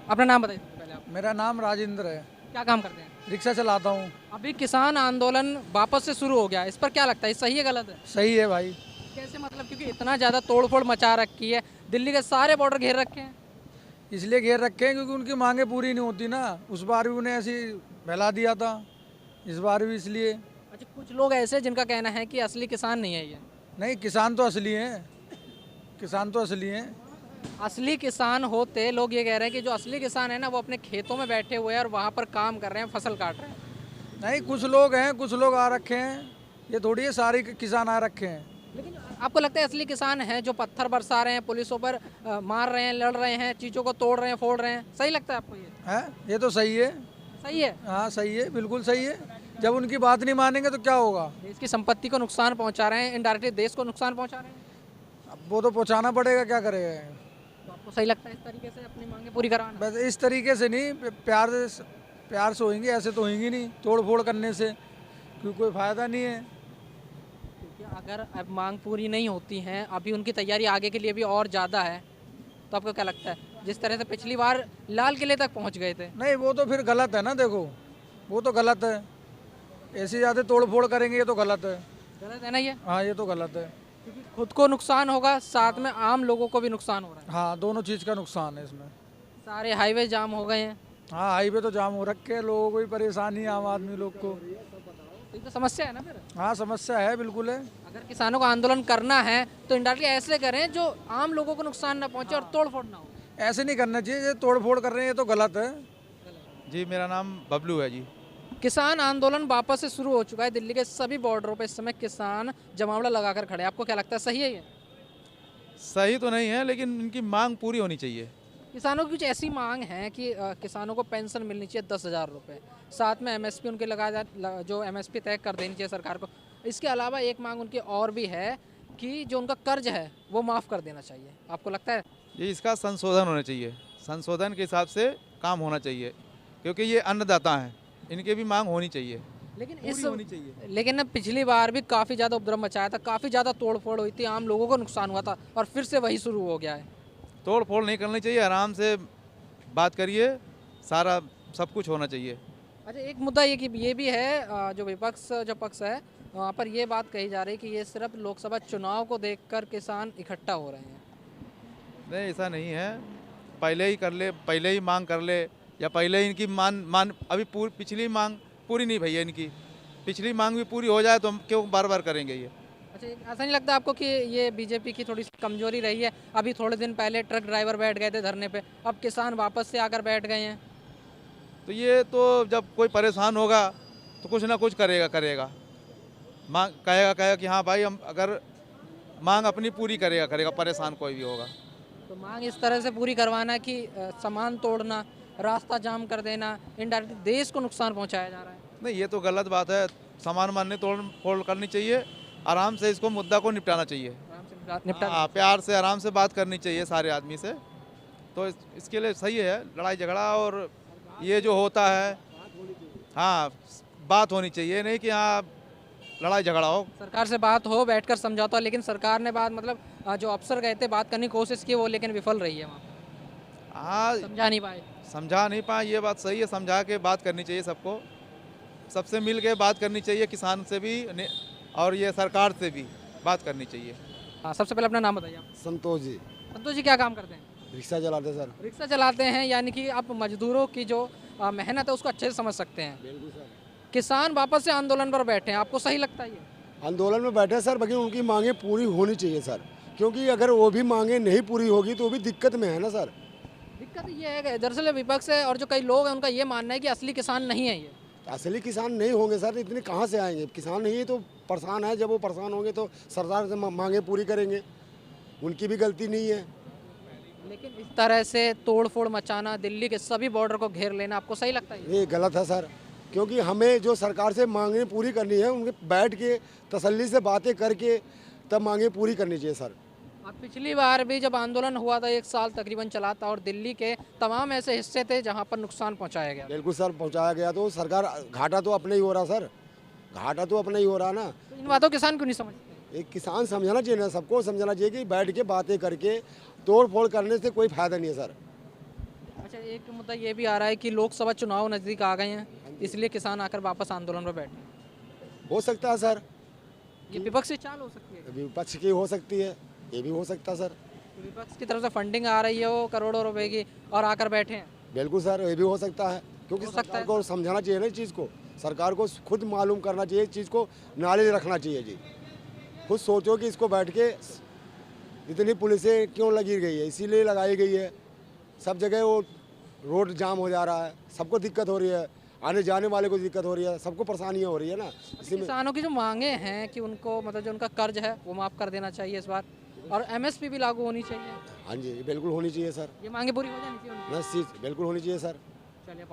अपना नाम बताइए सबसे पहले आप। मेरा नाम राजेंद्र है। क्या काम करते हैं? रिक्शा चलाता हूँ। अभी किसान आंदोलन वापस से शुरू हो गया है, इस पर क्या लगता है, ये सही है गलत है? सही है भाई। कैसे मतलब, क्योंकि इतना ज़्यादा तोड़फोड़ मचा रखी है, दिल्ली के सारे बॉर्डर घेर रखे हैं। इसलिए घेर रखे हैं क्योंकि उनकी मांगे पूरी नहीं होती ना। उस बार भी उन्हें ऐसी बहला दिया था, इस बार भी इसलिए। अच्छा, कुछ लोग ऐसे हैं जिनका कहना है कि असली किसान नहीं है ये। नहीं, किसान तो असली हैं। किसान तो असली हैं। असली किसान होते, लोग ये कह रहे हैं कि जो असली किसान है ना, वो अपने खेतों में बैठे हुए हैं और वहाँ पर काम कर रहे हैं, फसल काट रहे हैं। नहीं, कुछ लोग हैं, कुछ लोग आ रखे हैं। ये थोड़ी है सारे किसान आ रखे हैं। लेकिन आपको लगता है असली किसान हैं जो पत्थर बरसा रहे हैं, पुलिसों पर मार रहे हैं, लड़ रहे हैं, चीज़ों को तोड़ रहे हैं, फोड़ रहे हैं, सही लगता है आपको ये? है, ये तो सही है। सही है। हाँ सही है, बिल्कुल सही है। जब उनकी बात नहीं मानेंगे तो क्या होगा। देश की संपत्ति को नुकसान पहुंचा रहे हैं, इनडायरेक्टली देश को नुकसान पहुंचा रहे हैं। अब वो तो पहुँचाना पड़ेगा, क्या करेगा। तो आपको सही लगता है इस तरीके से अपनी मांगे पूरी करवाना? बस इस तरीके से नहीं, प्यार से होंगी, ऐसे तो होंगी नहीं तोड़ फोड़ करने से, क्योंकि कोई फ़ायदा नहीं है। क्योंकि अगर अब मांग पूरी नहीं होती है, अभी उनकी तैयारी आगे के लिए भी और ज़्यादा है, तो आपको क्या लगता है जिस तरह से पिछली बार लाल किले तक पहुंच गए थे? नहीं, वो तो फिर गलत है ना। देखो, वो तो गलत है। ऐसी ज़्यादा तोड़ फोड़ करेंगे, ये तो गलत है। गलत है ना ये? हाँ, ये तो गलत है। क्योंकि खुद को नुकसान होगा, साथ में आम लोगों को भी नुकसान हो रहा है। हाँ, दोनों चीज़ का नुकसान है इसमें। सारे हाईवे जाम हो गए हैं। हाँ, हाईवे तो जाम हो रखे हैं, लोगों को भी परेशानी है, आम आदमी लोग को। तो ये तो समस्या है ना फिर। हाँ, समस्या है, बिल्कुल है। अगर किसानों को आंदोलन करना है तो इंडायरेक्टली ऐसे करें जो आम लोगों को नुकसान ना पहुंचे और तोड़ फोड़ ना हो। ऐसे नहीं करना चाहिए, ये तोड़ फोड़ कर रहे हैं, ये तो गलत है। जी, मेरा नाम बबलू है जी। किसान आंदोलन वापस से शुरू हो चुका है, दिल्ली के सभी बॉर्डरों पर इस समय किसान जमावड़ा लगाकर खड़े हैं। आपको क्या लगता है, सही है ये? सही तो नहीं है, लेकिन इनकी मांग पूरी होनी चाहिए। किसानों की कुछ ऐसी मांग है कि किसानों को पेंशन मिलनी चाहिए 10,000 रुपये, साथ में एमएसपी उनके जो एमएसपी तय कर देनी चाहिए सरकार को। इसके अलावा एक मांग उनकी और भी है कि जो उनका कर्ज है वो माफ़ कर देना चाहिए। आपको लगता है? ये इसका संशोधन होना चाहिए, संशोधन के हिसाब से काम होना चाहिए, क्योंकि ये अन्नदाता हैं, इनके भी मांग होनी चाहिए, लेकिन पूरी होनी चाहिए। लेकिन ना पिछली बार भी काफ़ी ज़्यादा उपद्रव मचाया था, काफ़ी ज़्यादा तोड़ फोड़ हुई थी, आम लोगों को नुकसान हुआ था, और फिर से वही शुरू हो गया है। तोड़ फोड़ नहीं करनी चाहिए, आराम से बात करिए, सारा सब कुछ होना चाहिए। अच्छा, एक मुद्दा ये भी है, जो विपक्ष जो पक्ष है वहाँ पर ये बात कही जा रही है कि ये सिर्फ लोकसभा चुनाव को देखकर किसान इकट्ठा हो रहे हैं। नहीं, ऐसा नहीं है। पहले ही कर ले, पहले ही मांग कर ले, या पहले ही इनकी मान अभी पिछली मांग पूरी नहीं भैया, इनकी पिछली मांग भी पूरी हो जाए तो हम क्यों बार बार करेंगे ये। अच्छा, ऐसा नहीं लगता आपको कि ये बीजेपी की थोड़ी सी कमजोरी रही है? अभी थोड़े दिन पहले ट्रक ड्राइवर बैठ गए थे धरने पे, अब किसान वापस से आकर बैठ गए हैं। तो ये तो जब कोई परेशान होगा तो कुछ ना कुछ करेगा मांग कहेगा कि हाँ भाई, हम अगर मांग अपनी पूरी करेगा, परेशान कोई भी होगा। तो मांग इस तरह से पूरी करवाना कि सामान तोड़ना, रास्ता जाम कर देना, इनडायरेक्टली देश को नुकसान पहुंचाया जा रहा है। नहीं, ये तो गलत बात है। सामान मानने तोड़ फोड़ करनी चाहिए, आराम से इसको मुद्दा को निपटाना चाहिए। आराम से निपटा। हाँ, प्यार से आराम से बात करनी चाहिए सारे आदमी से, तो इसके लिए सही है। लड़ाई झगड़ा और ये जो होता है, हाँ, बात होनी चाहिए, नहीं कि हाँ लड़ाई झगड़ा हो। सरकार से बात हो, बैठकर समझौता, लेकिन सरकार ने बात मतलब जो अफसर गए थे बात करने की कोशिश की, वो लेकिन विफल रही है, वहाँ हाँ, समझा नहीं पाए। समझा नहीं पाए, ये बात सही है। समझा के बात करनी चाहिए सबको, सबसे मिल के बात करनी चाहिए, किसान से भी और ये सरकार से भी बात करनी चाहिए। हाँ, सबसे पहले अपना नाम बताइए आप। संतोष जी, संतोष जी, क्या काम करते हैं? रिक्शा चलाते सर। रिक्शा चलाते हैं, यानी कि आप मजदूरों की जो मेहनत है उसको अच्छे से समझ सकते हैं। बिल्कुल सर। किसान वापस से आंदोलन पर बैठे हैं, आपको सही लगता है ये? आंदोलन में बैठे सर, बाकी उनकी मांगे पूरी होनी चाहिए सर, क्योंकि अगर वो भी मांगे नहीं पूरी होगी तो वो भी दिक्कत में है ना सर। दिक्कत ये है कि दरअसल विपक्ष है और जो कई लोग हैं उनका ये मानना है कि असली किसान नहीं है ये। असली किसान नहीं होंगे सर, इतने कहाँ से आएंगे। किसान नहीं है तो परेशान है, जब वो परेशान होंगे तो सरकार से मांगे पूरी करेंगे, उनकी भी गलती नहीं है। लेकिन इस तरह से तोड़ फोड़ मचाना, दिल्ली के सभी बॉर्डर को घेर लेना, आपको सही लगता है ये? ये गलत है सर, क्योंकि हमें जो सरकार से मांगे पूरी करनी है, उनके बैठ के तसल्ली से बातें करके तब मांगे पूरी करनी चाहिए सर। अब पिछली बार भी जब आंदोलन हुआ था 1 साल तकरीबन चला था, और दिल्ली के तमाम ऐसे हिस्से थे जहां पर नुकसान पहुंचाया गया। बिल्कुल सर, पहुंचाया गया, तो सरकार घाटा तो अपना ही हो रहा सर, घाटा तो अपना ही हो रहा ना। तो इन बातों किसान क्यों नहीं समझते? एक किसान समझाना चाहिए ना, सबको समझाना चाहिए कि बैठ के बातें करके तोड़ फोड़ करने से कोई फायदा नहीं है सर। अच्छा, एक मुद्दा ये भी आ रहा है कि लोकसभा चुनाव नज़दीक आ गए हैं, इसलिए किसान आकर वापस आंदोलन पर बैठे। हो सकता है सर, ये विपक्ष से चाल हो सकती है। विपक्ष की हो सकती है, ये भी हो सकता है सर। विपक्ष की तरफ से फंडिंग आ रही है वो करोड़ों रुपए की और आकर बैठे हैं। बिल्कुल सर, ये भी हो सकता है, क्योंकि हो सकता सरकार है। को समझाना चाहिए ना इस चीज़ को। सरकार को खुद मालूम करना चाहिए, इस चीज़ को नॉलेज रखना चाहिए जी। खुद सोचो कि इसको बैठ के इतनी पुलिसें क्यों लगी गई है, इसीलिए लगाई गई है। सब जगह वो रोड जाम हो जा रहा है, सबको दिक्कत हो रही है, आने जाने वाले को दिक्कत हो रही है, सबको परेशानियाँ हो रही है ना। इसी में किसानों की जो मांगे हैं कि उनको मतलब जो उनका कर्ज है वो माफ़ कर देना चाहिए इस बार, और एमएसपी भी लागू होनी चाहिए। हाँ जी, बिल्कुल होनी चाहिए सर। ये मांगे पूरी हो जानी चाहिए उनकी। ना चीज़ बिल्कुल होनी चाहिए सर। चलिए।